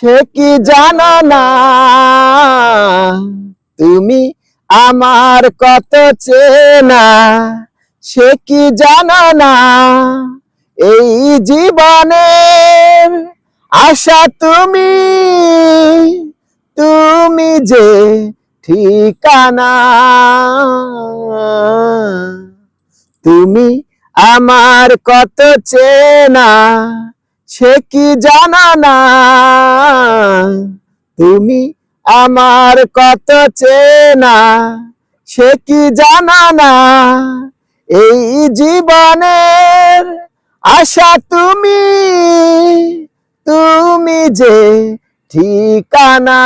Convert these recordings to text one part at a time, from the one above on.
সে কি জানো না তুমি আমার কত চেনা, সে কি জানো না এই জীবনের আশা তুমি, তুমি যে ঠিকানা, তুমি আমার কত চেনা, সে কি জানো না তুমি আমার কত চেনা, সে কি জানো না এই জীবনের আশা তুমি, তুমি যে ঠিকানা।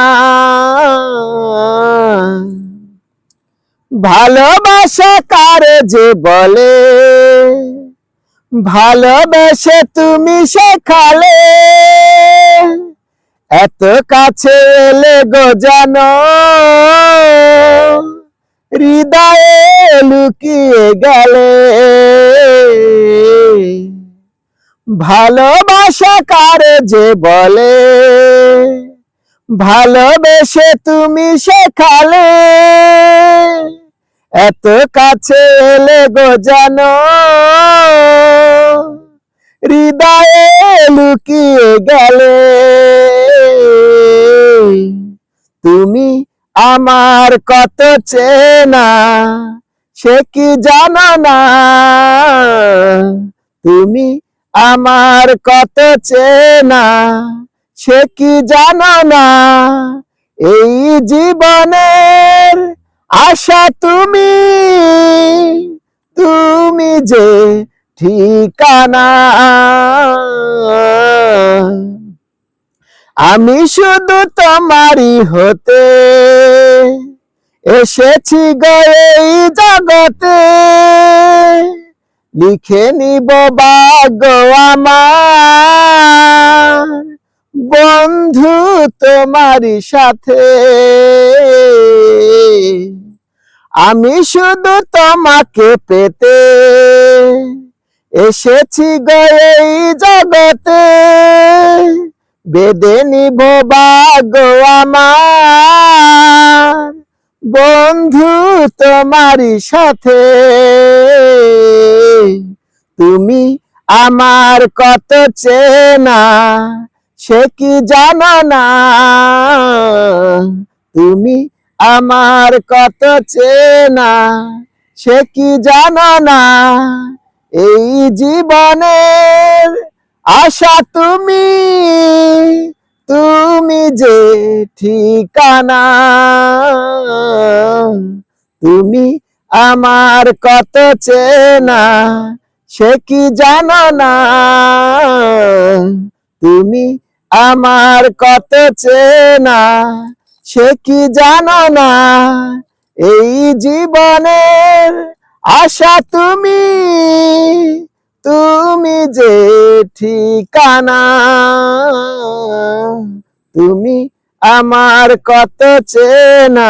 ভালোবাসা কারে যে বলে, ভালোবেসে তুমি শেখালে, এত কাছে এলে গো জানো হৃদয়ে লুকিয়ে গেলে। ভালোবাসা কারে যে বলে, ভালোবেসে তুমি শেখালে, এত কাছে এলে গো জানো হৃদয়ে লুকিয়ে গেলে। তুমি আমার কত চেনা, সে কি জানো না তুমি আমার কত চেনা, সে কি জানো না এই জীবনের আশা তুমি, তুমি যে ঠিকানা। আমি শুধু তোমারই হতে এসেছি গো এই জগতে, লিখে নিব ভাগ্য আমার বন্ধু তোমারই সাথে। আমি শুধু তোমাকে পেতে এসেছি গো এই জগতে, বেঁধে নিব ভাগ্য আমার বন্ধু তোমারই সাথে। তুমি আমার কত চেনা, সে কি জানো না তুমি আমার কত চেনা, সে কি জানো না এই জীবনের আশা তুমি, তুমি যে ঠিকানা। তুমি আমার কত চেনা, সে কি জানো না তুমি আমার কত চেনা, সে কি জানো না এই জীবনের আশা তুমি, তুমি যে ঠিকানা। তুমি আমার কত চেনা,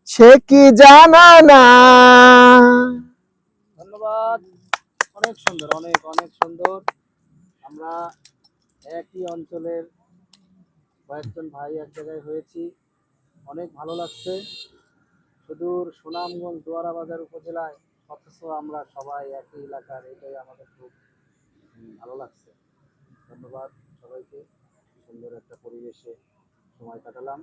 সে কি জানো না। ধন্যবাদ। অনেক সুন্দর, অনেক অনেক সুন্দর। আমরা একই অঞ্চলের কয়েকজন ভাই এক জায়গায় হয়েছি, অনেক ভালো লাগছে। সুদূর সুনামগঞ্জ দোয়ারা বাজার উপজেলায়, অথচ আমরা সবাই একই এলাকার, এটাই আমাদের খুব ভালো লাগছে। ধন্যবাদ সবাইকে, সুন্দর একটা পরিবেশে সময় কাটালাম।